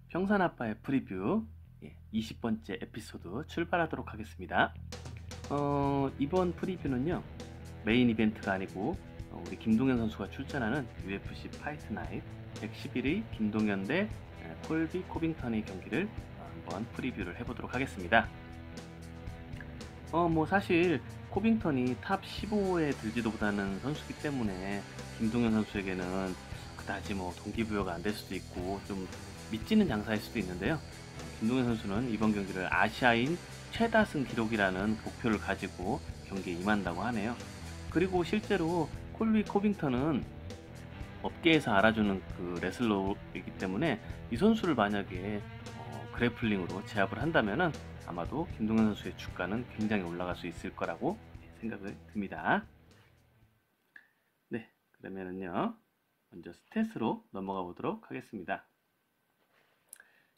평산아빠의 프리뷰 20번째 에피소드 출발하도록 하겠습니다. 이번 프리뷰는요, 메인 이벤트가 아니고 우리 김동현 선수가 출전하는 UFC 파이트 나잇 111의 김동현 대 콜비 코빙턴의 경기를 한번 프리뷰를 해보도록 하겠습니다. 사실 코빙턴이 탑 15에 들지도 못하는 선수이기 때문에 김동현 선수에게는 그다지 동기부여가 안 될 수도 있고 좀 미치는 장사일 수도 있는데요. 김동현 선수는 이번 경기를 아시아인 최다승 기록이라는 목표를 가지고 경기에 임한다고 하네요. 그리고 실제로 콜비 코빙턴은 업계에서 알아주는 그 레슬러이기 때문에 이 선수를 만약에 그래플링으로 제압을 한다면은 아마도 김동현 선수의 주가는 굉장히 올라갈 수 있을 거라고 생각을 듭니다. 네, 그러면은요, 먼저 스탯으로 넘어가 보도록 하겠습니다.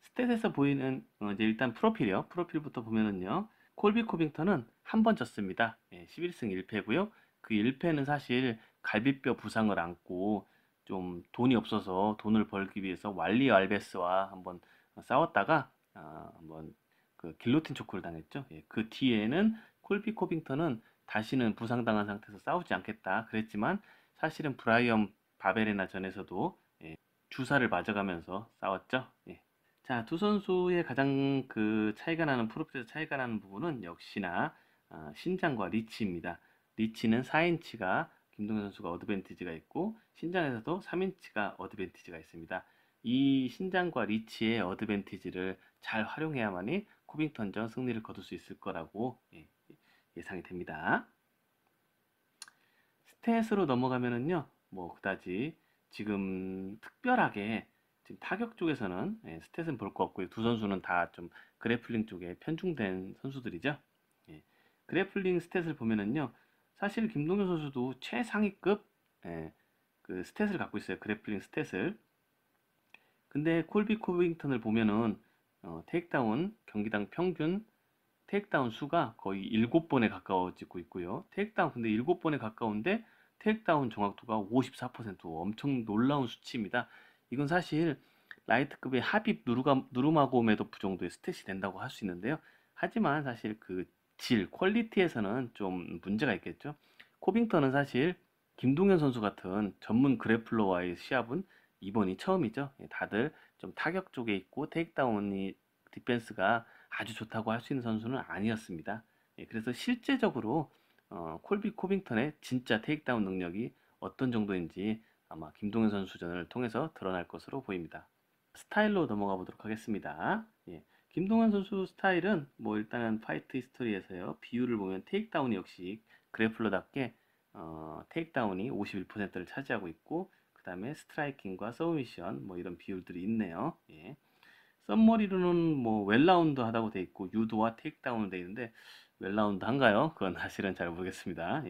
스탯에서 보이는 이제 일단 프로필이요. 프로필부터 보면은요, 콜비 코빙턴은 한 번 졌습니다. 11승 1패고요. 그 1패는 사실 갈비뼈 부상을 안고 좀 돈이 없어서 돈을 벌기 위해서 왈리 알베스와 한번 싸웠다가 한번 그 길로틴 초크를 당했죠. 그 뒤에는 콜비 코빙턴은 다시는 부상당한 상태에서 싸우지 않겠다 그랬지만 사실은 브라이언 바베레나 전에서도 주사를 맞아가면서 싸웠죠. 자, 두 선수의 가장 그 차이가 나는 프로필에서 차이가 나는 부분은 역시나 신장과 리치입니다. 리치는 4인치가 김동현 선수가 어드밴티지가 있고 신장에서도 3인치가 어드밴티지가 있습니다. 이 신장과 리치의 어드밴티지를 잘 활용해야만이 코빙턴전 승리를 거둘 수 있을 거라고 예상이 됩니다. 스탯으로 넘어가면은요, 그다지 지금 특별하게 지금 타격 쪽에서는 스탯은 볼 거 없고요. 두 선수는 다 좀 그래플링 쪽에 편중된 선수들이죠. 예, 그래플링 스탯을 보면은요, 사실 김동현 선수도 최상위급 그 스탯을 갖고 있어요. 그래플링 스탯을. 근데 콜비 코빙턴을 보면은 테이크다운 경기당 평균 테이크다운 수가 거의 7번에 가까워지고 있고요. 테이크다운 근데 7번에 가까운데 테이크다운 정확도가 54% 엄청 놀라운 수치입니다. 이건 사실 라이트급의 하빕 누르마고메도프 정도의 스탯이 된다고 할 수 있는데요. 하지만 사실 그 퀄리티에서는 좀 문제가 있겠죠. 코빙턴은 사실 김동현 선수 같은 전문 그래플러와의 시합은 이번이 처음이죠. 다들 좀 타격 쪽에 있고 테이크다운이 디펜스가 아주 좋다고 할 수 있는 선수는 아니었습니다. 그래서 실제적으로 콜비 코빙턴의 진짜 테이크다운 능력이 어떤 정도인지 아마 김동현 선수전을 통해서 드러날 것으로 보입니다. 스타일로 넘어가 보도록 하겠습니다. 김동현 선수 스타일은 일단은 파이트 히스토리에서요. 비율을 보면 테이크다운이 역시 그래플러답게 테이크다운이 51%를 차지하고 있고 그 다음에 스트라이킹과 서브미션 이런 비율들이 있네요. 썸머리로는 웰라운드 하다고 돼 있고 유도와 테이크다운으로 돼 있는데 웰라운드 한가요? 그건 사실은 잘 모르겠습니다.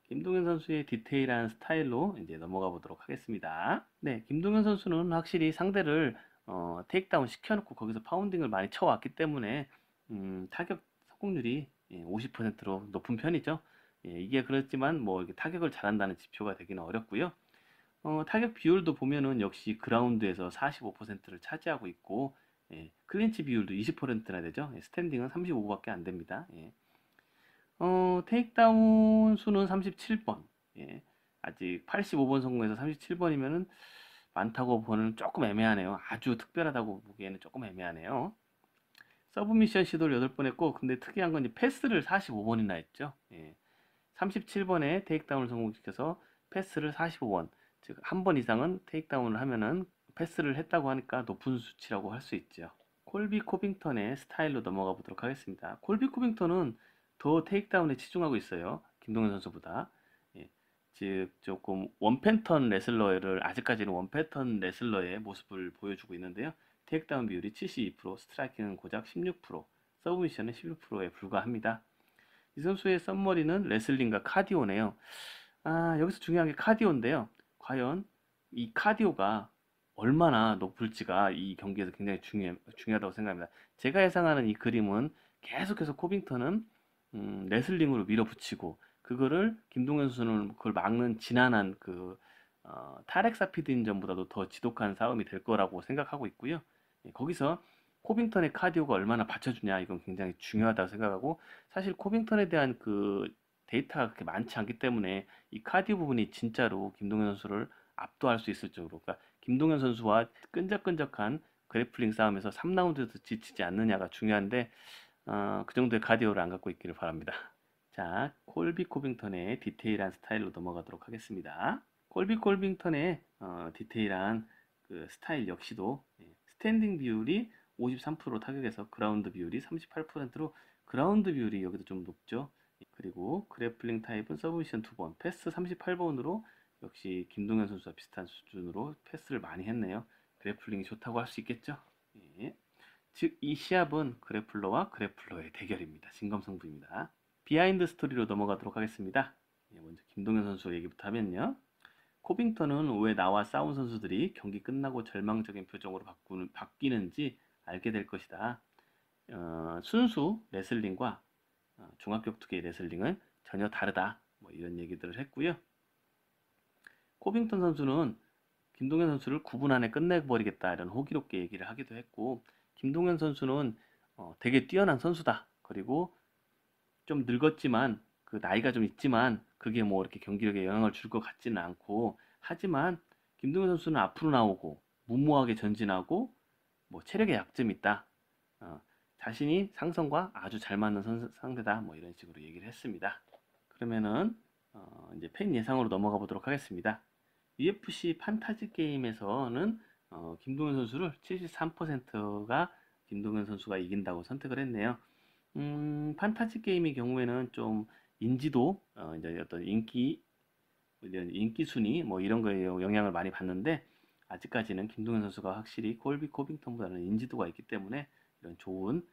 김동현 선수의 디테일한 스타일로 이제 넘어가 보도록 하겠습니다. 네, 김동현 선수는 확실히 상대를 테이크다운 시켜놓고 거기서 파운딩을 많이 쳐왔기 때문에 타격 성공률이 50%로 높은 편이죠. 이게 그렇지만 이렇게 타격을 잘한다는 지표가 되기는 어렵고요. 타격 비율도 보면은 역시 그라운드에서 45%를 차지하고 있고 클린치 비율도 20%나 되죠. 스탠딩은 35밖에 안 됩니다. 테이크다운 수는 37번. 아직 85번 성공해서 37번이면은 많다고 보는 조금 애매하네요. 아주 특별하다고 보기에는 조금 애매하네요. 서브미션 시도를 8번 했고 근데 특이한 건 패스를 45번이나 했죠. 37번에 테이크다운을 성공시켜서 패스를 45번. 즉, 한 번 이상은 테이크다운을 하면은 패스를 했다고 하니까 높은 수치라고 할 수 있죠. 콜비 코빙턴의 스타일로 넘어가 보도록 하겠습니다. 콜비 코빙턴은 더 테이크다운에 치중하고 있어요. 김동현 선수보다. 즉, 조금 원패턴 레슬러를, 아직까지는 원패턴 레슬러의 모습을 보여주고 있는데요. 테이크다운 비율이 72%, 스트라이킹은 고작 16%, 서브미션은 11%에 불과합니다. 이 선수의 썸머리는 레슬링과 카디오네요. 여기서 중요한 게 카디오인데요. 과연 이 카디오가 얼마나 높을지가 이 경기에서 굉장히 중요하다고 생각합니다. 제가 예상하는 이 그림은 계속해서 코빙턴은 레슬링으로 밀어붙이고 그거를 김동현 선수는 그걸 막는 지난한 그 타렉사피드인전보다도 더 지독한 싸움이 될 거라고 생각하고 있고요. 거기서 코빙턴의 카디오가 얼마나 받쳐주냐 이건 굉장히 중요하다고 생각하고 사실 코빙턴에 대한 그 데이터가 그렇게 많지 않기 때문에 이 카디오 부분이 진짜로 김동현 선수를 압도할 수 있을 정도로 그러니까 김동현 선수와 끈적끈적한 그래플링 싸움에서 3라운드에서 지치지 않느냐가 중요한데 그 정도의 카디오를 안 갖고 있기를 바랍니다. 자, 콜비 코빙턴의 디테일한 스타일로 넘어가도록 하겠습니다. 콜비 코빙턴의 디테일한 그 스타일 역시도 스탠딩 비율이 53% 타격에서 그라운드 비율이 38%로 그라운드 비율이 여기도 좀 높죠. 그리고 그래플링 타입은 서브미션 2번, 패스 38번으로 역시 김동현 선수와 비슷한 수준으로 패스를 많이 했네요. 그래플링이 좋다고 할 수 있겠죠. 예. 즉, 이 시합은 그래플러와 그래플러의 대결입니다. 진검승부입니다. 비하인드 스토리로 넘어가도록 하겠습니다. 먼저 김동현 선수 얘기부터 하면요. 코빙턴은 왜 나와 싸운 선수들이 경기 끝나고 절망적인 표정으로 바뀌는지 알게 될 것이다. 순수 레슬링과 종합격투기 레슬링은 전혀 다르다. 뭐 이런 얘기들을 했고요. 코빙턴 선수는 김동현 선수를 9분 안에 끝내버리겠다 이런 호기롭게 얘기를 하기도 했고 김동현 선수는 되게 뛰어난 선수다. 그리고 좀 늙었지만 그 나이가 좀 있지만 그게 뭐 이렇게 경기력에 영향을 줄 것 같지는 않고 하지만 김동현 선수는 앞으로 나오고 무모하게 전진하고 뭐 체력에 약점이 있다. 어, 자신이 상성과 아주 잘 맞는 상대다. 뭐 이런 식으로 얘기를 했습니다. 그러면은 이제 팬 예상으로 넘어가 보도록 하겠습니다. UFC 판타지 게임에서는 김동현 선수를 73%가 김동현 선수가 이긴다고 선택을 했네요. 판타지 게임의 경우에는 좀 인지도, 이제 어떤 이런 인기 순위, 뭐 이런 거에 영향을 많이 받는데, 아직까지는 김동현 선수가 확실히 콜비 코빙턴보다는 인지도가 있기 때문에 이런 좋은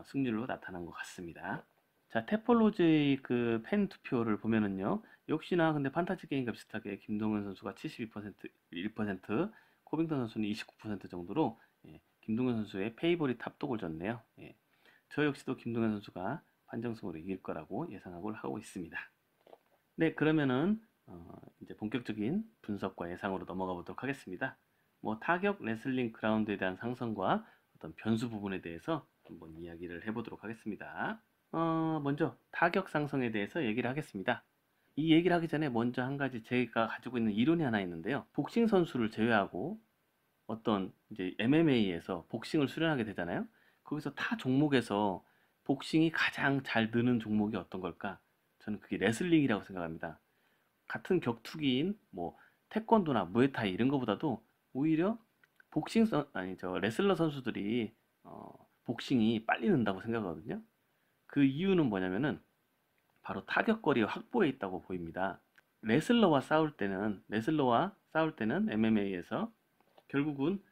승률로 나타난 것 같습니다. 자, 테폴로지의 그 팬 투표를 보면은요, 역시나 근데 판타지 게임과 비슷하게 김동현 선수가 72%, 1%, 코빙턴 선수는 29% 정도로 김동현 선수의 페이보릿 합독을 줬네요. 저 역시도 김동현 선수가 판정승으로 이길 거라고 예상하고 하고 있습니다. 네, 그러면은 이제 본격적인 분석과 예상으로 넘어가 보도록 하겠습니다. 뭐 타격 레슬링 그라운드에 대한 상성과 어떤 변수 부분에 대해서 한번 이야기를 해보도록 하겠습니다. 먼저 타격 상성에 대해서 얘기를 하겠습니다. 이 얘기를 하기 전에 먼저 한 가지 제가 가지고 있는 이론이 하나 있는데요. 복싱 선수를 제외하고 어떤 이제 MMA에서 복싱을 수련하게 되잖아요. 거기서 타 종목에서 복싱이 가장 잘 느는 종목이 어떤 걸까? 저는 그게 레슬링이라고 생각합니다. 같은 격투기인 뭐 태권도나 무에타이 이런 거보다도 오히려 아니 저 레슬러 선수들이 복싱이 빨리 는다고 생각하거든요. 그 이유는 뭐냐면은 바로 타격거리 확보에 있다고 보입니다. 레슬러와 싸울 때는 MMA에서 결국은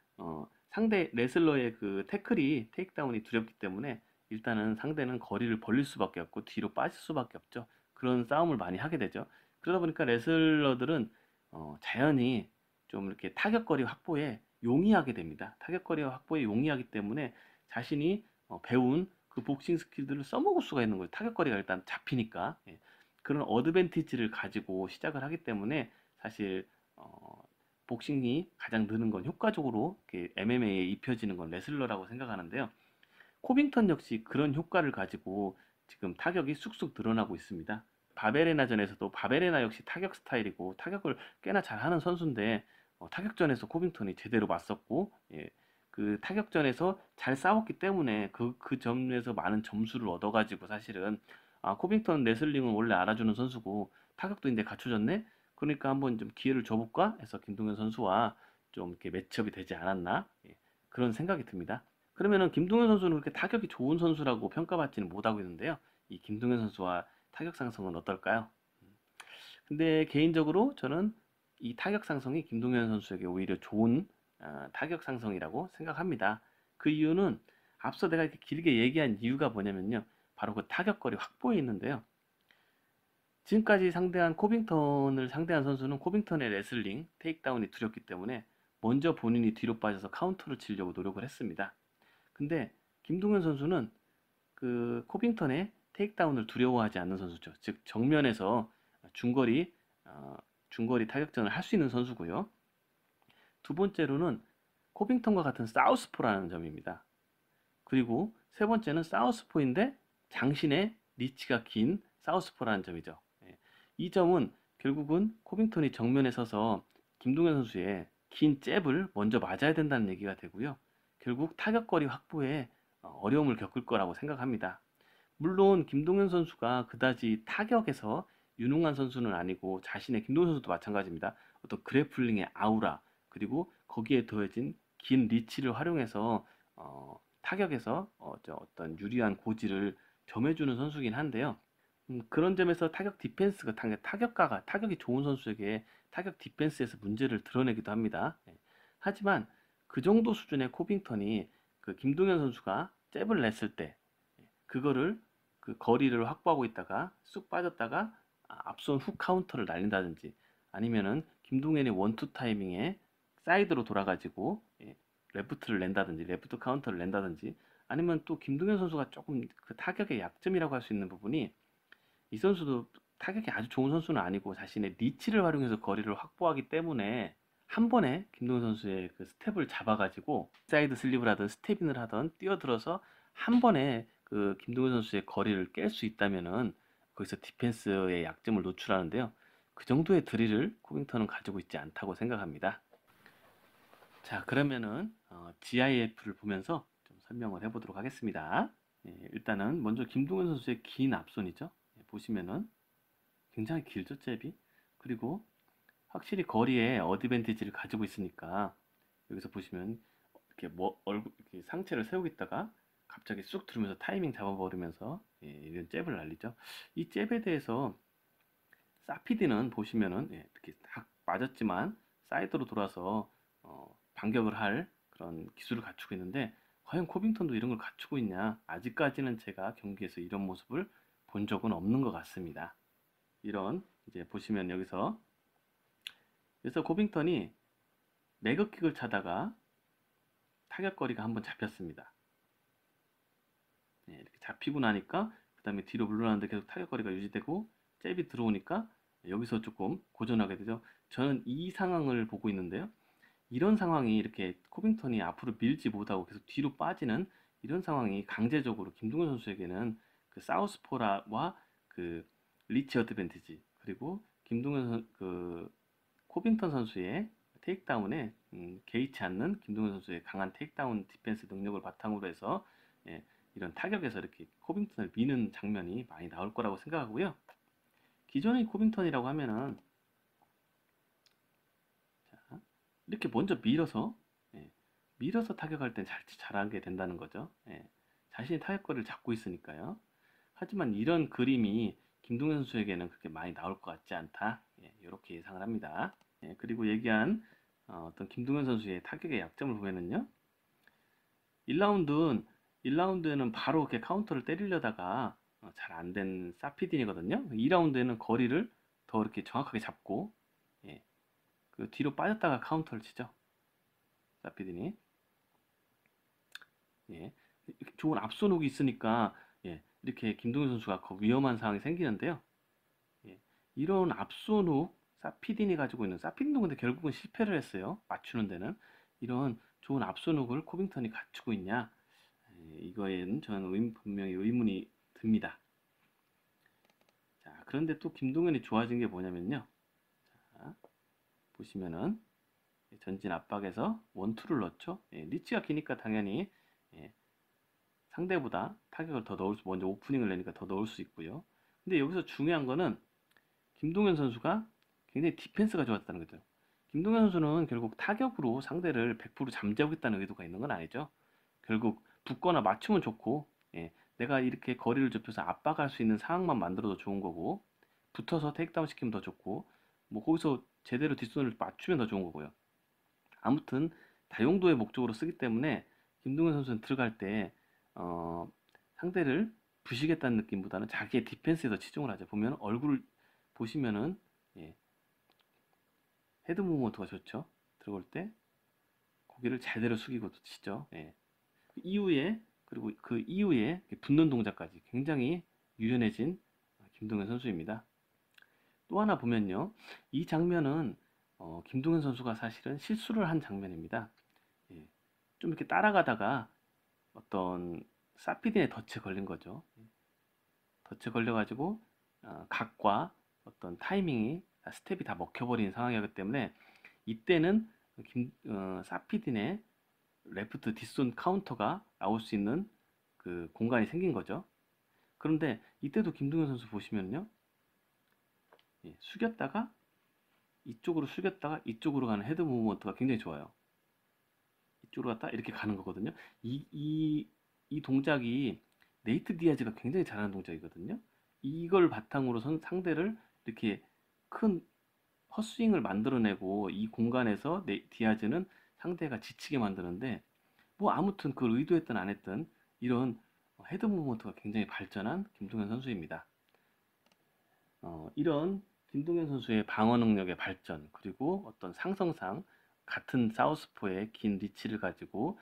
상대 레슬러의 그 테이크다운이 두렵기 때문에 일단은 상대는 거리를 벌릴 수밖에 없고 뒤로 빠질 수밖에 없죠. 그런 싸움을 많이 하게 되죠. 그러다 보니까 레슬러들은 자연히 좀 이렇게 타격거리 확보에 용이하게 됩니다. 타격거리 확보에 용이하기 때문에 자신이 배운 그 복싱 스킬들을 써먹을 수가 있는 거예요. 타격거리가 일단 잡히니까. 예. 그런 어드밴티지를 가지고 시작을 하기 때문에 사실 복싱이 가장 느는 건 효과적으로 MMA에 입혀지는 건 레슬러라고 생각하는데요. 코빙턴 역시 그런 효과를 가지고 지금 타격이 쑥쑥 늘어나고 있습니다. 바베레나전에서도 바베레나 역시 타격 스타일이고 타격을 꽤나 잘하는 선수인데 타격전에서 코빙턴이 제대로 맞섰고 그 타격전에서 잘 싸웠기 때문에 그 점에서 많은 점수를 얻어가지고 사실은 코빙턴 레슬링은 원래 알아주는 선수고 타격도 이제 갖춰졌네. 그러니까 한번 좀 기회를 줘볼까 해서 김동현 선수와 좀 이렇게 매치업이 되지 않았나 그런 생각이 듭니다. 그러면은 김동현 선수는 그렇게 타격이 좋은 선수라고 평가받지는 못하고 있는데요. 이 김동현 선수와 타격 상승은 어떨까요? 근데 개인적으로 저는 이 타격 상승이 김동현 선수에게 오히려 좋은 타격 상승이라고 생각합니다. 그 이유는 앞서 내가 이렇게 길게 얘기한 이유가 뭐냐면요. 바로 그 타격거리 확보에 있는데요. 지금까지 코빙턴을 상대한 선수는 코빙턴의 레슬링, 테이크다운이 두렵기 때문에 먼저 본인이 뒤로 빠져서 카운터를 치려고 노력을 했습니다. 근데 김동현 선수는 그 코빙턴의 테이크다운을 두려워하지 않는 선수죠. 즉 정면에서 중거리 타격전을 할 수 있는 선수고요. 두 번째로는 코빙턴과 같은 사우스포라는 점입니다. 그리고 세 번째는 사우스포인데 장신의 리치가 긴 사우스포라는 점이죠. 예. 이 점은 결국은 코빙턴이 정면에 서서 김동현 선수의 긴 잽을 먼저 맞아야 된다는 얘기가 되고요. 결국 타격거리 확보에 어려움을 겪을 거라고 생각합니다. 물론 김동현 선수가 그다지 타격에서 유능한 선수는 아니고 자신의 김동현 선수도 마찬가지입니다. 어떤 그래플링의 아우라 그리고 거기에 더해진 긴 리치를 활용해서 타격에서 어떤 유리한 고지를 점해주는 선수긴 한데요. 그런 점에서 타격 디펜스가 타격가가 타격이 좋은 선수에게 타격 디펜스에서 문제를 드러내기도 합니다. 예. 하지만 그 정도 수준의 코빙턴이 그 김동현 선수가 잽을 냈을 때 그거를 그 거리를 확보하고 있다가 쑥 빠졌다가 앞선 훅 카운터를 날린다든지 아니면은 김동현이 원투 타이밍에 사이드로 돌아가지고 레프트를 낸다든지 레프트 카운터를 낸다든지 아니면 또 김동현 선수가 조금 그 타격의 약점이라고 할 수 있는 부분이 이 선수도 타격이 아주 좋은 선수는 아니고 자신의 리치를 활용해서 거리를 확보하기 때문에 한 번에 김동현 선수의 그 스텝을 잡아가지고 사이드 슬립을 하든 스텝인을 하든 뛰어들어서 한 번에 그 김동현 선수의 거리를 깰 수 있다면은 거기서 디펜스의 약점을 노출하는데요. 그 정도의 드릴을 코빙턴은 가지고 있지 않다고 생각합니다. 자, 그러면은 GIF를 보면서 좀 설명을 해보도록 하겠습니다. 일단은 먼저 김동현 선수의 긴 앞손이죠. 보시면은 굉장히 길죠, 잽이. 그리고 확실히 거리에 어드밴티지를 가지고 있으니까 여기서 보시면 이렇게 뭐 얼굴 이렇게 상체를 세우고 있다가 갑자기 쑥 들으면서 타이밍 잡아버리면서 이런 잽을 날리죠. 이 잽에 대해서 사피디는 보시면은 이렇게 딱 맞았지만 사이드로 돌아서 반격을 할 그런 기술을 갖추고 있는데 과연 코빙턴도 이런 걸 갖추고 있냐? 아직까지는 제가 경기에서 이런 모습을 본 적은 없는 것 같습니다. 이런 이제 보시면 여기서 그래서 코빙턴이 레그킥을 차다가 타격거리가 한번 잡혔습니다. 이렇게 잡히고 나니까 그 다음에 뒤로 물러나는데 계속 타격거리가 유지되고 잽이 들어오니까 여기서 조금 고전하게 되죠. 저는 이 상황을 보고 있는데요. 이런 상황이 이렇게 코빙턴이 앞으로 밀지 못하고 계속 뒤로 빠지는 이런 상황이 강제적으로 김동현 선수에게는 그 사우스포라와 그 리치 어드밴티지 그리고 그 코빙턴 선수의 테이크다운에 개의치 않는 김동현 선수의 강한 테이크다운 디펜스 능력을 바탕으로 해서 이런 타격에서 이렇게 코빙턴을 미는 장면이 많이 나올 거라고 생각하고요. 기존의 코빙턴이라고 하면은 자, 이렇게 먼저 밀어서 타격할 땐 잘하게 된다는 거죠. 자신이 타격거리를 잡고 있으니까요. 하지만 이런 그림이 김동현 선수에게는 그렇게 많이 나올 것 같지 않다. 이렇게 예상을 합니다. 그리고 얘기한 어떤 김동현 선수의 타격의 약점을 보면은요. 1라운드는 바로 이렇게 카운터를 때리려다가 잘 안 된 사피딘이거든요. 2라운드에는 거리를 더 이렇게 정확하게 잡고 그 뒤로 빠졌다가 카운터를 치죠. 사피딘이. 좋은 앞손 훅이 있으니까 이렇게 김동현 선수가 위험한 상황이 생기는데요. 이런 앞손 훅 사피딘이 가지고 있는 사피딘도 근데 결국은 실패를 했어요. 맞추는 데는 이런 좋은 앞손 훅을 코빙턴이 갖추고 있냐? 이거에는 저는 분명히 의문이 듭니다. 자, 그런데 또 김동현이 좋아진 게 뭐냐면요. 자, 보시면은 전진 압박에서 원투를 넣죠. 리치가 기니까 당연히 상대보다 타격을 더 먼저 오프닝을 내니까 더 넣을 수 있고요. 근데 여기서 중요한 거는 김동현 선수가 굉장히 디펜스가 좋았다는 거죠. 김동현 선수는 결국 타격으로 상대를 100% 잠재우겠다는 의도가 있는 건 아니죠. 결국 붙거나 맞추면 좋고 내가 이렇게 거리를 좁혀서 압박할 수 있는 상황만 만들어도 좋은 거고 붙어서 테이크다운 시키면 더 좋고 뭐 거기서 제대로 뒷손을 맞추면 더 좋은 거고요. 아무튼 다용도의 목적으로 쓰기 때문에 김동현 선수는 들어갈 때 상대를 부시겠다는 느낌보다는 자기의 디펜스에 더 치중을 하죠. 보면 얼굴을 보시면은 헤드 무브먼트가 좋죠. 들어올 때 고개를 제대로 숙이고 치죠. 그리고 그 이후에 붙는 동작까지 굉장히 유연해진 김동현 선수입니다. 또 하나 보면요. 이 장면은 김동현 선수가 사실은 실수를 한 장면입니다. 좀 이렇게 따라가다가 어떤 사피딘의 덫에 걸린 거죠. 덫에 걸려가지고 각과 어떤 타이밍이 스텝이 다 먹혀버린 상황이기 때문에 이때는 사피딘의 레프트 뒷손 카운터가 나올 수 있는 그 공간이 생긴 거죠. 그런데 이때도 김동현 선수 보시면요, 숙였다가 이쪽으로 숙였다가 이쪽으로 가는 헤드 무브먼트가 굉장히 좋아요. 이쪽으로 갔다 이렇게 가는 거거든요. 이 동작이 네이트 디아즈가 굉장히 잘하는 동작이거든요. 이걸 바탕으로 상대를 이렇게 큰 헛스윙을 만들어내고 이 공간에서 디아즈는 상대가 지치게 만드는데, 뭐 아무튼 그걸 의도했든 안 했든 이런 헤드 무브먼트가 굉장히 발전한 김동현 선수입니다. 이런 김동현 선수의 방어 능력의 발전, 그리고 어떤 상성상 같은 사우스포의 긴 리치를 가지고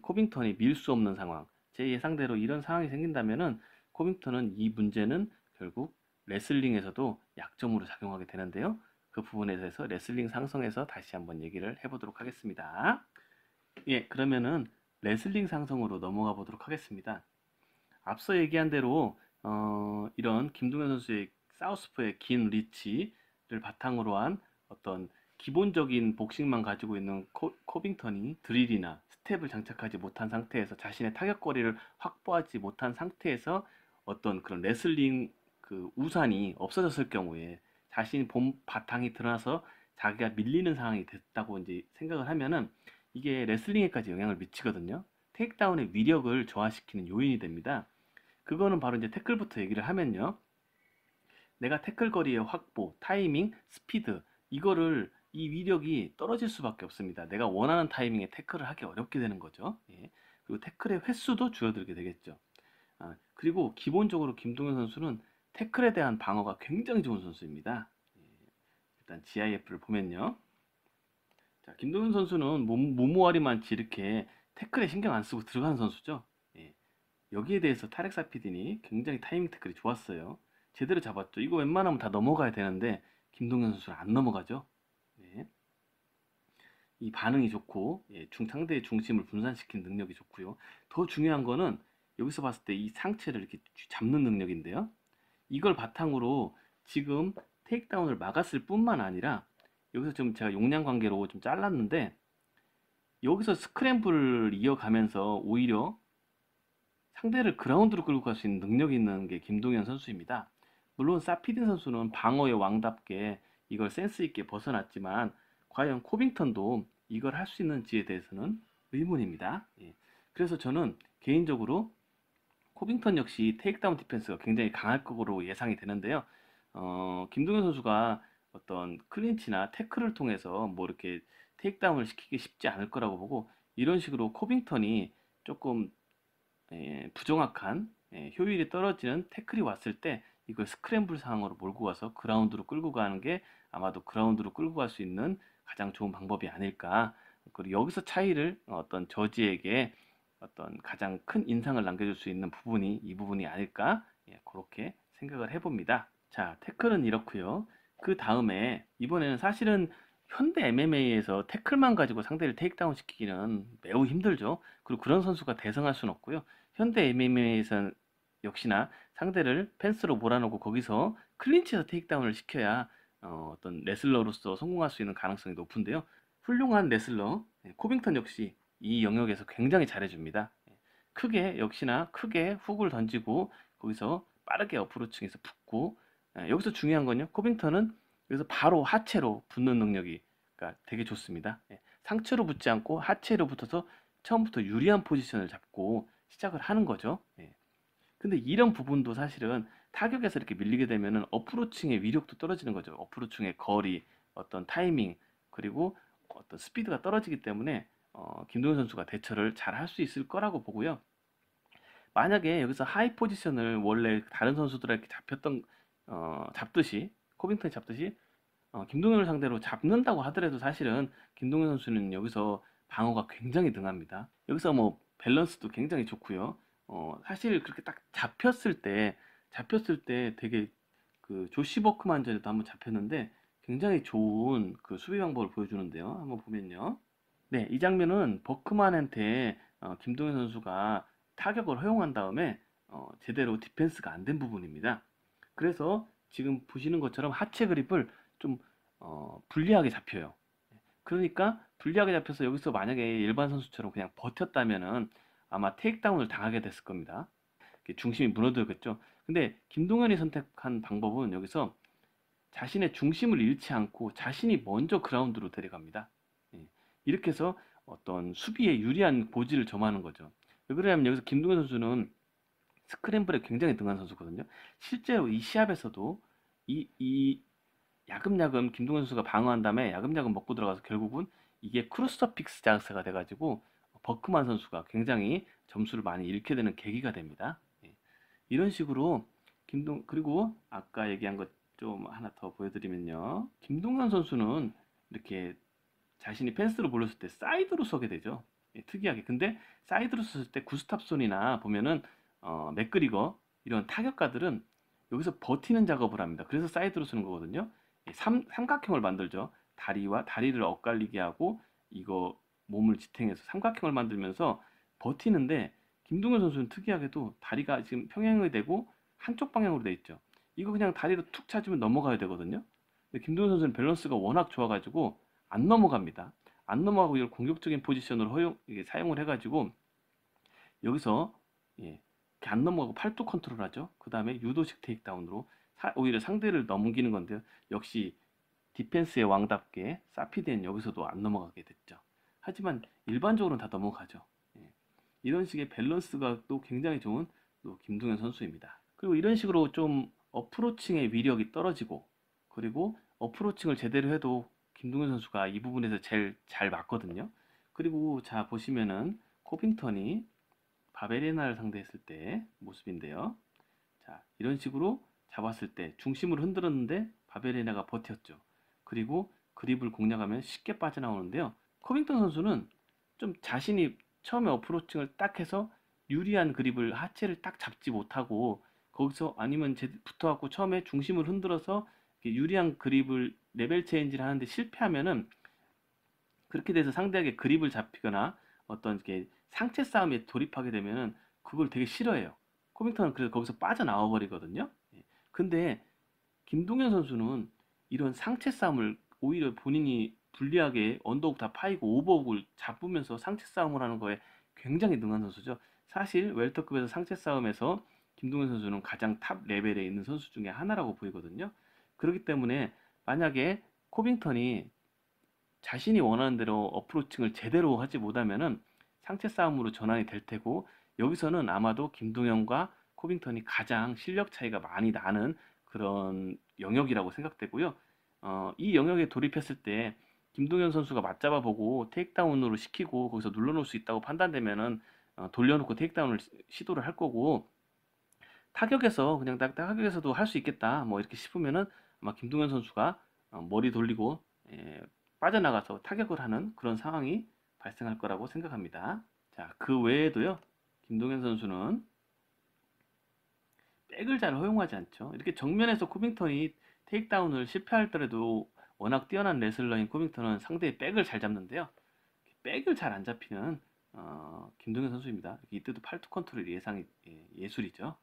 코빙턴이 밀 수 없는 상황, 제 예상대로 이런 상황이 생긴다면은 코빙턴은 이 문제는 결국 레슬링에서도 약점으로 작용하게 되는데요. 그 부분에 대해서 레슬링 상성에서 다시 한번 얘기를 해보도록 하겠습니다. 예, 그러면은 레슬링 상성으로 넘어가 보도록 하겠습니다. 앞서 얘기한 대로 이런 김동현 선수의 사우스포의 긴 리치를 바탕으로 한 어떤 기본적인 복싱만 가지고 있는 코빙턴이 드릴이나 스텝을 장착하지 못한 상태에서 자신의 타격거리를 확보하지 못한 상태에서 어떤 그런 레슬링 그 우산이 없어졌을 경우에 자신이 본 바탕이 드러나서 자기가 밀리는 상황이 됐다고 이제 생각을 하면은 이게 레슬링에까지 영향을 미치거든요. 테이크다운의 위력을 저하시키는 요인이 됩니다. 그거는 바로 이제 태클부터 얘기를 하면요. 내가 태클 거리의 확보, 타이밍, 스피드, 이 위력이 떨어질 수밖에 없습니다. 내가 원하는 타이밍에 태클을 하기 어렵게 되는 거죠. 예. 그리고 태클의 횟수도 줄어들게 되겠죠. 그리고 기본적으로 김동현 선수는 태클에 대한 방어가 굉장히 좋은 선수입니다. 예. 일단 GIF를 보면요. 자, 김동현 선수는 무모하리만치 이렇게 태클에 신경 안 쓰고 들어가는 선수죠. 예. 여기에 대해서 타렉 사피딘이 굉장히 타이밍 태클이 좋았어요. 제대로 잡았죠. 이거 웬만하면 다 넘어가야 되는데 김동현 선수는 안 넘어가죠. 네. 이 반응이 좋고, 예, 상대의 중심을 분산시키는 능력이 좋고요. 더 중요한 거는 여기서 봤을 때 이 상체를 이렇게 잡는 능력인데요. 이걸 바탕으로 지금 테이크다운을 막았을 뿐만 아니라 여기서 좀 제가 용량 관계로 좀 잘랐는데, 여기서 스크램블을 이어가면서 오히려 상대를 그라운드로 끌고 갈 수 있는 능력이 있는 게 김동현 선수입니다. 물론 사피딘 선수는 방어의 왕답게 이걸 센스 있게 벗어났지만 과연 코빙턴도 이걸 할 수 있는지에 대해서는 의문입니다. 예. 그래서 저는 개인적으로 코빙턴 역시 테이크다운 디펜스가 굉장히 강할 거로 예상이 되는데요. 김동현 선수가 어떤 클린치나 태클을 통해서 뭐 이렇게 테이크다운을 시키기 쉽지 않을 거라고 보고, 이런 식으로 코빙턴이 조금 부정확한 효율이 떨어지는 태클이 왔을 때 이걸 스크램블 상황으로 몰고 가서 그라운드로 끌고 가는 게 아마도 그라운드로 끌고 갈 수 있는 가장 좋은 방법이 아닐까. 그리고 여기서 차이를 어떤 저지에게 어떤 가장 큰 인상을 남겨줄 수 있는 부분이 이 부분이 아닐까. 예, 그렇게 생각을 해봅니다. 자, 태클은 이렇고요. 그 다음에 이번에는 사실은 현대 MMA에서 태클만 가지고 상대를 테이크다운 시키기는 매우 힘들죠. 그리고 그런 선수가 대성할 수는 없고요. 현대 MMA에서는 역시나 상대를 펜스로 몰아넣고 거기서 클린치에서 테이크다운을 시켜야 떤 레슬러로서 성공할 수 있는 가능성이 높은데요. 훌륭한 레슬러 코빙턴 역시 이 영역에서 굉장히 잘해줍니다. 역시나 크게 훅을 던지고 거기서 빠르게 어프로칭해서 붙고, 여기서 중요한 건요. 코빙턴은 여기서 바로 하체로 붙는 능력이 그러니까 되게 좋습니다. 상체로 붙지 않고 하체로 붙어서 처음부터 유리한 포지션을 잡고 시작을 하는 거죠. 근데 이런 부분도 사실은 타격에서 이렇게 밀리게 되면은 어프로칭의 위력도 떨어지는 거죠. 어프로칭의 거리, 어떤 타이밍, 그리고 어떤 스피드가 떨어지기 때문에 김동현 선수가 대처를 잘 할 수 있을 거라고 보고요. 만약에 여기서 하이 포지션을 원래 다른 선수들에게 잡듯이 코빙턴이 잡듯이 김동현을 상대로 잡는다고 하더라도 사실은 김동현 선수는 여기서 방어가 굉장히 능합니다. 여기서 뭐 밸런스도 굉장히 좋고요. 사실 그렇게 딱 잡혔을 때 되게 그 조시 버크만 전에도 한번 잡혔는데 굉장히 좋은 그 수비 방법을 보여주는데요. 한번 보면요. 네, 이 장면은 버크만한테 김동현 선수가 타격을 허용한 다음에 제대로 디펜스가 안 된 부분입니다. 그래서 지금 보시는 것처럼 하체 그립을 좀 불리하게 잡혀요. 그러니까 불리하게 잡혀서 여기서 만약에 일반 선수처럼 그냥 버텼다면은 아마 테이크다운을 당하게 됐을 겁니다. 중심이 무너들겠죠. 근데 김동현이 선택한 방법은 여기서 자신의 중심을 잃지 않고 자신이 먼저 그라운드로 데려갑니다. 예. 이렇게 해서 어떤 수비에 유리한 고지를 점하는 거죠. 왜 그러냐면 여기서 김동현 선수는 스크램블에 굉장히 능한 선수거든요. 실제로 이 시합에서도 이 야금야금 김동현 선수가 방어한 다음에 야금야금 먹고 들어가서 결국은 이게 크루스터픽스 자세가 돼가지고 버크만 선수가 굉장히 점수를 많이 잃게 되는 계기가 됩니다. 예. 이런 식으로 그리고 아까 얘기한 것 좀 하나 더 보여드리면요. 김동현 선수는 이렇게 자신이 펜스로 몰렸을 때 사이드로 서게 되죠. 예, 특이하게. 근데 사이드로 섰을 때 구스탑손이나 보면은 맥그리거 이런 타격가들은 여기서 버티는 작업을 합니다. 그래서 사이드로 서는 거거든요. 예, 삼각형을 만들죠. 다리를 엇갈리게 하고 이거 몸을 지탱해서 삼각형을 만들면서 버티는데 김동현 선수는 특이하게도 다리가 지금 평행이 되고 한쪽 방향으로 돼 있죠. 이거 그냥 다리로 툭 찾으면 넘어가야 되거든요. 근데 김동현 선수는 밸런스가 워낙 좋아가지고 안 넘어갑니다. 안 넘어가고 이걸 공격적인 포지션으로 이게 사용을 해가지고 여기서 예, 이렇게 안 넘어가고 팔뚝 컨트롤하죠. 그 다음에 유도식 테이크다운으로 오히려 상대를 넘기는 건데요. 역시 디펜스의 왕답게 사피드는 여기서도 안 넘어가게 됐죠. 하지만 일반적으로는 다 넘어가죠. 예. 이런 식의 밸런스가 또 굉장히 좋은 또 김동현 선수입니다. 그리고 이런 식으로 좀 어프로칭의 위력이 떨어지고 그리고 어프로칭을 제대로 해도 김동현 선수가 이 부분에서 제일 잘 맞거든요. 그리고 자 보시면은 코빙턴이 바베리나를 상대했을 때 모습인데요. 자 이런 식으로 잡았을 때 중심을 흔들었는데 바베리나가 버텼죠. 그리고 그립을 공략하면 쉽게 빠져나오는데요. 코빙턴 선수는 좀 자신이 처음에 어프로칭을 딱 해서 유리한 그립을 하체를 딱 잡지 못하고 거기서 아니면 붙어갖고 처음에 중심을 흔들어서 유리한 그립을 레벨 체인지를 하는데 실패하면은 그렇게 돼서 상대에게 그립을 잡히거나 어떤 이렇게 상체 싸움에 돌입하게 되면은 그걸 되게 싫어해요. 코빙턴은 그래서 거기서 빠져나와 버리거든요. 예. 근데 김동현 선수는 이런 상체 싸움을 오히려 본인이 불리하게 언더훅 다 파이고 오버훅을 잡으면서 상체 싸움을 하는 거에 굉장히 능한 선수죠. 사실 웰터급에서 상체 싸움에서 김동현 선수는 가장 탑 레벨에 있는 선수 중에 하나라고 보이거든요. 그렇기 때문에 만약에 코빙턴이 자신이 원하는 대로 어프로칭을 제대로 하지 못하면은 상체 싸움으로 전환이 될 테고 여기서는 아마도 김동현과 코빙턴이 가장 실력 차이가 많이 나는 그런 영역이라고 생각되고요. 이 영역에 돌입했을 때 김동현 선수가 맞잡아 보고 테이크다운으로 시키고 거기서 눌러놓을 수 있다고 판단되면은 돌려놓고 테이크다운을 시도를 할 거고 타격에서 그냥 딱 타격에서도 할 수 있겠다 뭐 이렇게 싶으면은 아마 김동현 선수가 머리 돌리고 빠져나가서 타격을 하는 그런 상황이 발생할 거라고 생각합니다. 자, 그 외에도요. 김동현 선수는 백을 잘 허용하지 않죠. 이렇게 정면에서 코빙턴이 테이크다운을 실패하더라도 워낙 뛰어난 레슬러인 코빙턴은 상대의 백을 잘 잡는데요. 백을 잘 안 잡히는 김동현 선수입니다. 이때도 팔뚝 컨트롤 예술이죠.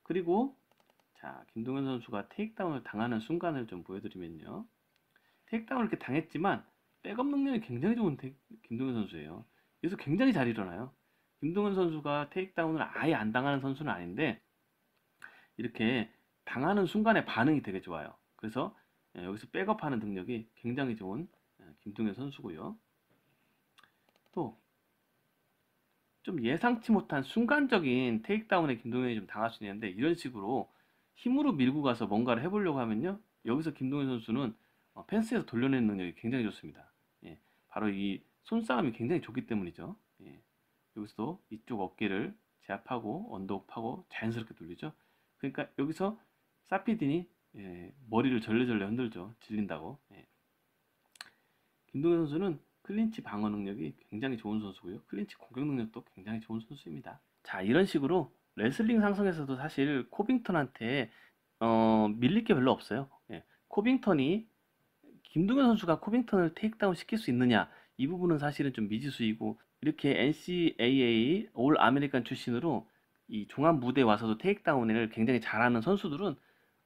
그리고 자, 김동현 선수가 테이크다운을 당하는 순간을 좀 보여드리면요. 테이크다운을 이렇게 당했지만 백업 능력이 굉장히 좋은 김동현 선수예요. 그래서 굉장히 잘 일어나요. 김동현 선수가 테이크다운을 아예 안 당하는 선수는 아닌데 이렇게 당하는 순간에 반응이 되게 좋아요. 그래서 여기서 백업하는 능력이 굉장히 좋은 김동현 선수고요. 또 좀 예상치 못한 순간적인 테이크다운에 김동현이 좀 당할 수 있는데 이런 식으로 힘으로 밀고 가서 뭔가를 해보려고 하면요. 여기서 김동현 선수는 펜스에서 돌려내는 능력이 굉장히 좋습니다. 예, 바로 이 손싸움이 굉장히 좋기 때문이죠. 예, 여기서도 이쪽 어깨를 제압하고 언더훅 파고 자연스럽게 돌리죠. 그러니까 여기서 사피딘이 머리를 절레절레 흔들죠. 질린다고. 예. 김동현 선수는 클린치 방어 능력이 굉장히 좋은 선수고요. 클린치 공격 능력도 굉장히 좋은 선수입니다. 자, 이런 식으로 레슬링 상성에서도 사실 코빙턴한테 밀릴 게 별로 없어요. 예. 코빙턴이 김동현 선수가 코빙턴을 테이크다운 시킬 수 있느냐 이 부분은 사실은 좀 미지수이고 이렇게 NCAA 올 아메리칸 출신으로 이 종합 무대에 와서도 테이크다운을 굉장히 잘하는 선수들은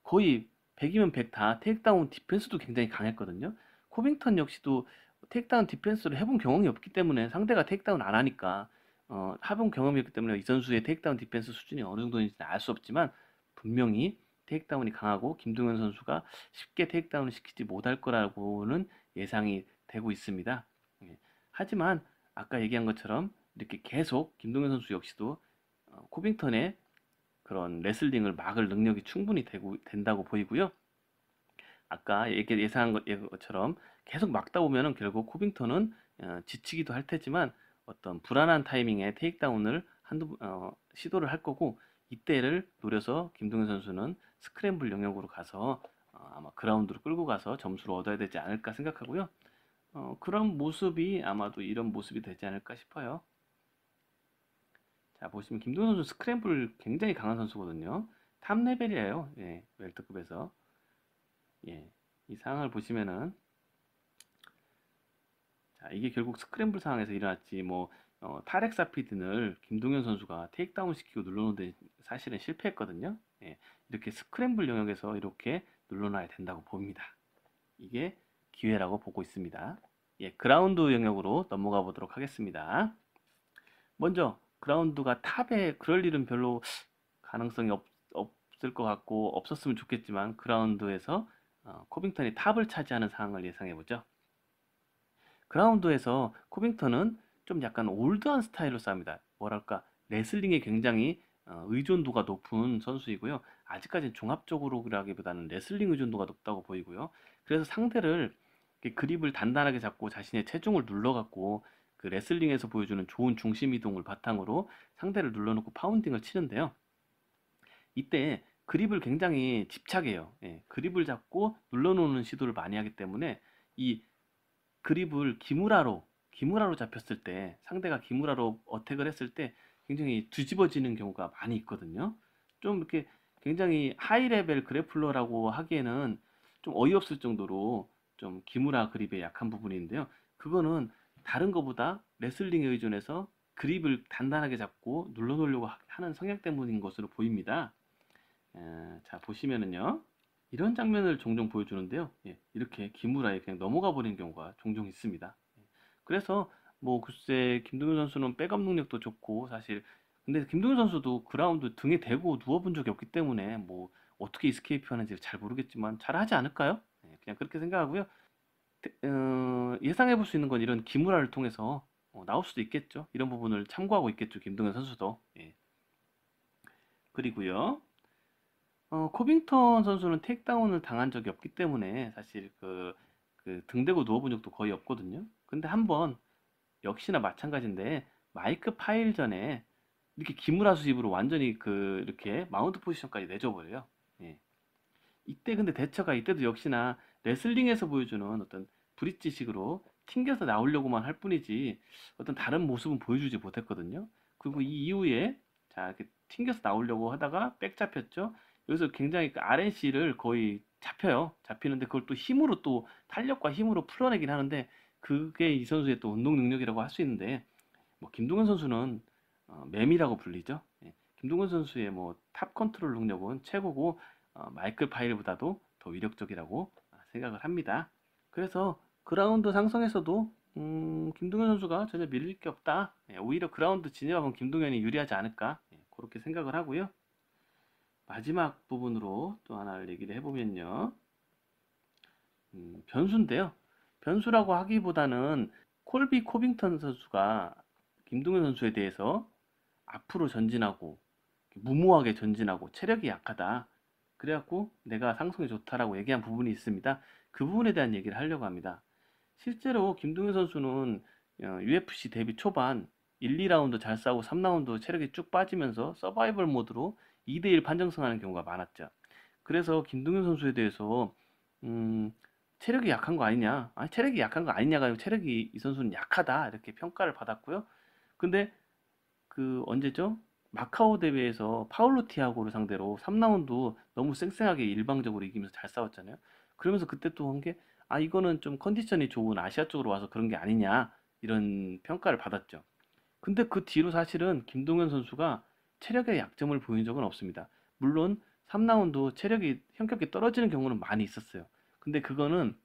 거의 100이면 100 다 테이크다운 디펜스도 굉장히 강했거든요. 코빙턴 역시도 테이크다운 디펜스를 해본 경험이 없기 때문에 상대가 테이크다운 안 하니까 해본 경험이 없기 때문에 이 선수의 테이크다운 디펜스 수준이 어느 정도인지 알 수 없지만 분명히 테이크다운이 강하고 김동현 선수가 쉽게 테이크다운을 시키지 못할 거라고는 예상이 되고 있습니다. 예. 하지만 아까 얘기한 것처럼 이렇게 계속 김동현 선수 역시도 코빙턴의 그런 레슬링을 막을 능력이 충분히 된다고 보이고요. 아까 예상한 것처럼 계속 막다 보면은 결국 코빙턴은 지치기도 할 테지만 어떤 불안한 타이밍에 테이크다운을 시도를 할 거고 이때를 노려서 김동현 선수는 스크램블 영역으로 가서 아마 그라운드로 끌고 가서 점수를 얻어야 되지 않을까 생각하고요. 그런 모습이 아마도 이런 모습이 되지 않을까 싶어요. 자, 보시면 김동현 선수 스크램블 굉장히 강한 선수거든요. 탑 레벨이에요. 예, 웰터급에서. 예, 이 상황을 보시면은 자, 이게 결국 스크램블 상황에서 일어났지 뭐 타렉 사피든을 김동현 선수가 테이크다운 시키고 눌러놓는데 사실은 실패했거든요. 예, 이렇게 스크램블 영역에서 이렇게 눌러놔야 된다고 봅니다. 이게 기회라고 보고 있습니다. 예, 그라운드 영역으로 넘어가 보도록 하겠습니다. 먼저 그라운드가 탑에 그럴 일은 별로 가능성이 없을 것 같고 없었으면 좋겠지만 그라운드에서 코빙턴이 탑을 차지하는 상황을 예상해 보죠. 그라운드에서 코빙턴은 좀 약간 올드한 스타일로 싸웁니다. 뭐랄까 레슬링에 굉장히 의존도가 높은 선수이고요. 아직까지는 종합적으로라기보다는 레슬링 의존도가 높다고 보이고요. 그래서 상대를 그립을 단단하게 잡고 자신의 체중을 눌러갖고 그 레슬링에서 보여주는 좋은 중심 이동을 바탕으로 상대를 눌러놓고 파운딩을 치는데요. 이때 그립을 굉장히 집착해요. 예, 그립을 잡고 눌러놓는 시도를 많이 하기 때문에 이 그립을 기무라로 잡혔을 때 상대가 기무라로 어택을 했을 때 굉장히 뒤집어지는 경우가 많이 있거든요. 좀 이렇게 굉장히 하이 레벨 그래플러라고 하기에는 좀 어이없을 정도로 좀 기무라 그립에 약한 부분인데요. 그거는 다른 것보다 레슬링에 의존해서 그립을 단단하게 잡고 눌러놓으려고 하는 성향 때문인 것으로 보입니다. 자, 보시면은요. 이런 장면을 종종 보여주는데요. 예, 이렇게 기무라에 그냥 넘어가 버리는 경우가 종종 있습니다. 그래서 뭐 글쎄 김동현 선수는 백업 능력도 좋고 사실 근데 김동현 선수도 그라운드 등에 대고 누워본 적이 없기 때문에 뭐 어떻게 이스케이프 하는지 잘 모르겠지만 잘 하지 않을까요? 예, 그냥 그렇게 생각하고요. 예상해 볼 수 있는 건 이런 기무라를 통해서 나올 수도 있겠죠. 이런 부분을 참고하고 있겠죠. 김동현 선수도. 예. 그리고요. 코빙턴 선수는 테이크다운을 당한 적이 없기 때문에 사실 그 등대고 누워본 적도 거의 없거든요. 근데 한번 역시나 마찬가지인데 마이크 파일 전에 이렇게 기무라 수입으로 완전히 이렇게 마운트 포지션까지 내줘버려요. 예. 이때 근데 대처가 이때도 역시나 레슬링에서 보여주는 어떤 브릿지식으로 튕겨서 나오려고만 할 뿐이지 어떤 다른 모습은 보여주지 못했거든요. 그리고 이 이후에 자 이렇게 튕겨서 나오려고 하다가 백 잡혔죠. 여기서 굉장히 그 RNC를 거의 잡혀요. 잡히는데 그걸 또 힘으로 또 탄력과 힘으로 풀어내긴 하는데 그게 이 선수의 또 운동 능력이라고 할 수 있는데 뭐 김동현 선수는 맴이라고 불리죠. 예. 김동현 선수의 뭐 탑 컨트롤 능력은 최고고 마이클 파일보다도 더 위력적이라고 생각을 합니다. 그래서 그라운드 상성에서도 김동현 선수가 전혀 밀릴 게 없다. 예, 오히려 그라운드 진입하면 김동현이 유리하지 않을까. 예, 그렇게 생각을 하고요. 마지막 부분으로 또 하나를 얘기를 해보면요. 변수인데요. 변수라고 하기보다는 콜비 코빙턴 선수가 김동현 선수에 대해서 앞으로 전진하고 무모하게 전진하고 체력이 약하다. 그래갖고 내가 상성이 좋다라고 얘기한 부분이 있습니다. 그 부분에 대한 얘기를 하려고 합니다. 실제로 김동현 선수는 UFC 데뷔 초반 1, 2라운드 잘 싸우고 3라운드 체력이 쭉 빠지면서 서바이벌 모드로 2대1 판정승하는 경우가 많았죠. 그래서 김동현 선수에 대해서 체력이 약한 거 아니냐? 아니, 체력이 약한 거 아니냐가 아니고 체력이 이 선수는 약하다 이렇게 평가를 받았고요. 근데 언제죠? 마카오 대회에서 파울로 티아고를 상대로 3라운드 너무 쌩쌩하게 일방적으로 이기면서 잘 싸웠잖아요. 그러면서 그때 또 한 게, 아, 이거는 좀 컨디션이 좋은 아시아 쪽으로 와서 그런 게 아니냐. 이런 평가를 받았죠. 근데 그 뒤로 사실은 김동현 선수가 체력의 약점을 보인 적은 없습니다. 물론 3라운드 체력이 현격히 떨어지는 경우는 많이 있었어요. 근데 그거는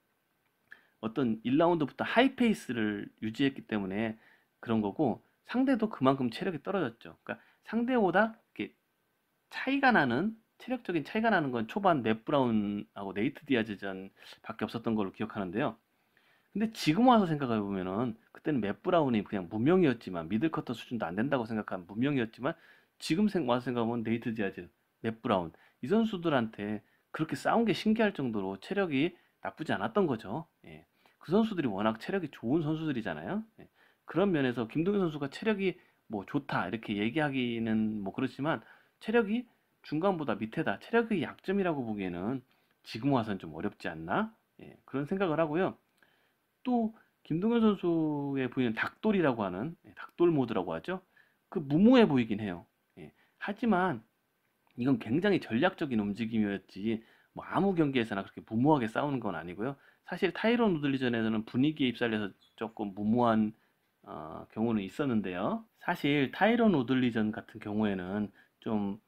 어떤 1라운드부터 하이페이스를 유지했기 때문에 그런 거고, 상대도 그만큼 체력이 떨어졌죠. 그러니까 상대보다 이렇게 차이가 나는, 체력적인 차이가 나는 건 초반 맷 브라운하고 네이트 디아즈전밖에 없었던 걸로 기억하는데요. 근데 지금 와서 생각해 보면은 그때는 맷 브라운이 그냥 무명이었지만, 미들커터 수준도 안 된다고 생각한 무명이었지만, 지금 와서 생각하면 네이트 디아즈, 맷 브라운 이 선수들한테 그렇게 싸운 게 신기할 정도로 체력이 나쁘지 않았던 거죠. 예. 그 선수들이 워낙 체력이 좋은 선수들이잖아요. 예. 그런 면에서 김동현 선수가 체력이 뭐 좋다 이렇게 얘기하기는 뭐 그렇지만, 체력이 중간보다 밑에다, 체력의 약점이라고 보기에는 지금 와서는 좀 어렵지 않나? 예, 그런 생각을 하고요. 또 김동현 선수의 보이는 닭돌이라고 하는, 닭돌 모드라고 하죠. 그 무모해 보이긴 해요. 예. 하지만 이건 굉장히 전략적인 움직임이었지, 뭐 아무 경기에서나 그렇게 무모하게 싸우는 건 아니고요. 사실 타이런 우들리전에서는 분위기에 휩쓸려서 조금 무모한 경우는 있었는데요. 사실 타이런 우들리전 같은 경우에는 좀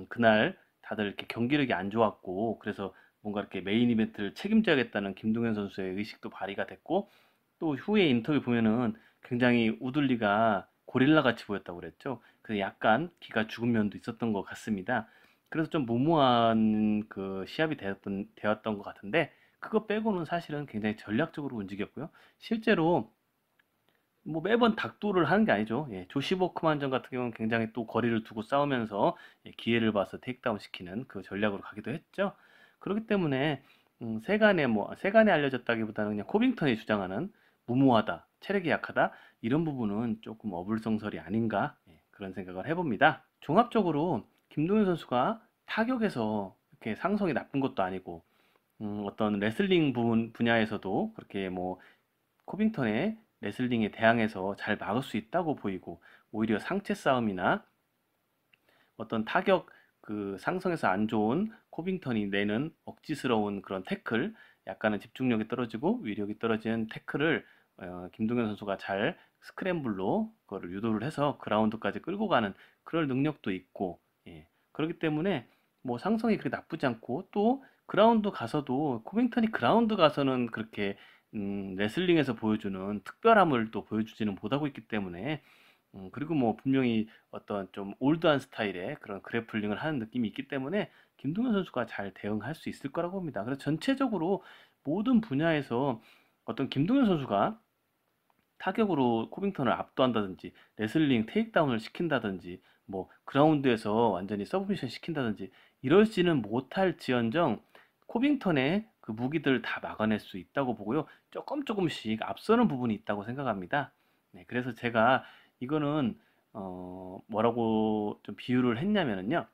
그날 다들 이렇게 경기력이 안 좋았고, 그래서 뭔가 이렇게 메인 이벤트를 책임져야겠다는 김동현 선수의 의식도 발휘가 됐고, 또 후에 인터뷰 보면은 굉장히 우들리가 고릴라 같이 보였다고 그랬죠. 그래서 약간 기가 죽은 면도 있었던 것 같습니다. 그래서 좀 무모한 그 시합이 되었던 것 같은데, 그거 빼고는 사실은 굉장히 전략적으로 움직였고요. 실제로 뭐 매번 닥도를 하는 게 아니죠. 예, 조시 버크만전 같은 경우는 굉장히 또 거리를 두고 싸우면서 기회를 봐서 테이크다운 시키는 그 전략으로 가기도 했죠. 그렇기 때문에 세간에 알려졌다기보다는 그냥 코빙턴이 주장하는 무모하다, 체력이 약하다 이런 부분은 조금 어불성설이 아닌가, 그런 생각을 해봅니다. 종합적으로 김동현 선수가 타격에서 이렇게 상성이 나쁜 것도 아니고, 어떤 레슬링 분야에서도 그렇게 뭐 코빙턴의 레슬링에 대항해서 잘 막을 수 있다고 보이고, 오히려 상체 싸움이나 어떤 타격 그 상성에서 안 좋은 코빙턴이 내는 억지스러운 그런 태클, 약간은 집중력이 떨어지고 위력이 떨어지는 태클을 김동현 선수가 잘 스크램블로 그거를 유도를 해서 그라운드까지 끌고 가는 그런 능력도 있고, 예. 그렇기 때문에 뭐 상성이 그렇게 나쁘지 않고, 또 그라운드 가서도 코빙턴이 그라운드 가서는 그렇게 레슬링에서 보여주는 특별함을 또 보여주지는 못하고 있기 때문에, 그리고 뭐 분명히 어떤 좀 올드한 스타일의 그런 그래플링을 하는 느낌이 있기 때문에 김동현 선수가 잘 대응할 수 있을 거라고 봅니다. 그래서 전체적으로 모든 분야에서 어떤 김동현 선수가 타격으로 코빙턴을 압도한다든지, 레슬링 테이크다운을 시킨다든지, 뭐 그라운드에서 완전히 서브미션 시킨다든지 이럴지는 못할지언정 코빙턴의 그 무기들을 다 막아낼 수 있다고 보고요. 조금씩 앞서는 부분이 있다고 생각합니다. 네, 그래서 제가 이거는 뭐라고 좀 비유를 했냐면요.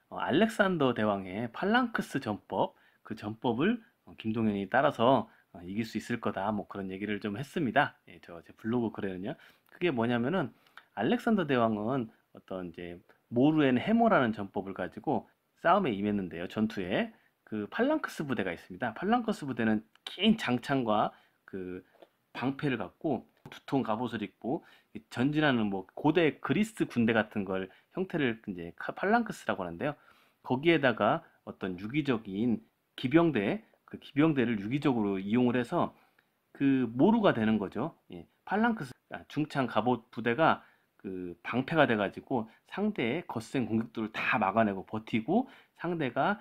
알렉산더 대왕의 팔랑크스 전법, 그 전법을 김동현이 따라서 이길 수 있을 거다, 뭐 그런 얘기를 좀 했습니다. 예, 제 블로그 글에는요. 그게 뭐냐면은 알렉산더 대왕은 어떤 이제 모루앤 해머라는 전법을 가지고 싸움에 임했는데요. 전투에 그 팔랑크스 부대가 있습니다. 팔랑크스 부대는 긴 장창과 그 방패를 갖고 두터운 갑옷을 입고 전진하는 뭐 고대 그리스 군대 같은 걸 형태를 이제 팔랑크스라고 하는데요. 거기에다가 어떤 유기적인 기병대, 그 기병대를 유기적으로 이용을 해서 그 모루가 되는 거죠. 예, 팔랑크스 중창 갑옷 부대가 그 방패가 돼가지고 상대의 거센 공격들을 다 막아내고 버티고, 상대가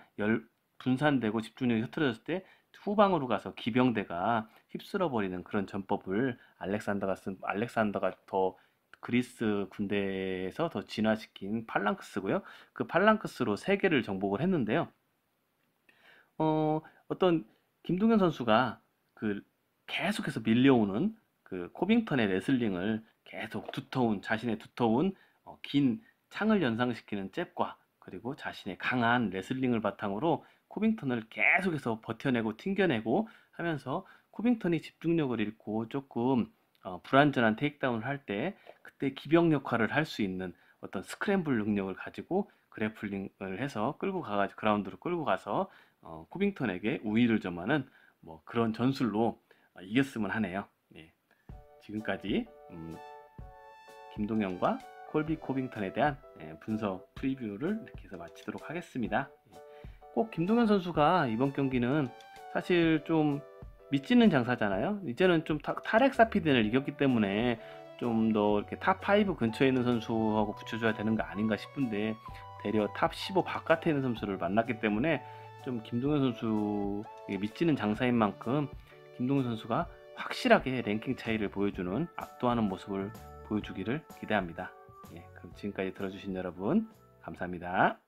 분산되고 집중력이 흐트러졌을 때 후방으로 가서 기병대가 휩쓸어 버리는 그런 전법을 알렉산더가 더 그리스 군대에서 더 진화시킨 팔랑크스고요. 그 팔랑크스로 세계를 정복을 했는데요. 어떤 김동현 선수가 그 계속해서 밀려오는 그 코빙턴의 레슬링을 계속 자신의 두터운 긴 창을 연상시키는 잽과, 그리고 자신의 강한 레슬링을 바탕으로 코빙턴을 계속해서 버텨내고 튕겨내고 하면서, 코빙턴이 집중력을 잃고 조금 불안전한 테이크다운을 할 때 그때 기병 역할을 할 수 있는 어떤 스크램블 능력을 가지고 그래플링을 해서 끌고 가가지고 그라운드로 끌고 가서 코빙턴에게 우위를 점하는 뭐 그런 전술로 이겼으면 하네요. 예. 지금까지 김동현과 콜비 코빙턴에 대한 분석 프리뷰를 이렇게 해서 마치도록 하겠습니다. 꼭 김동현 선수가 이번 경기는 사실 좀 미치는 장사잖아요. 이제는 좀 타렉사피든을 이겼기 때문에 좀 더 이렇게 탑5 근처에 있는 선수하고 붙여줘야 되는 거 아닌가 싶은데 대려 탑15 바깥에 있는 선수를 만났기 때문에 좀 김동현 선수 미치는 장사인 만큼 김동현 선수가 확실하게 랭킹 차이를 보여주는 압도하는 모습을 보여주기를 기대합니다. 그럼 지금까지 들어주신 여러분 감사합니다.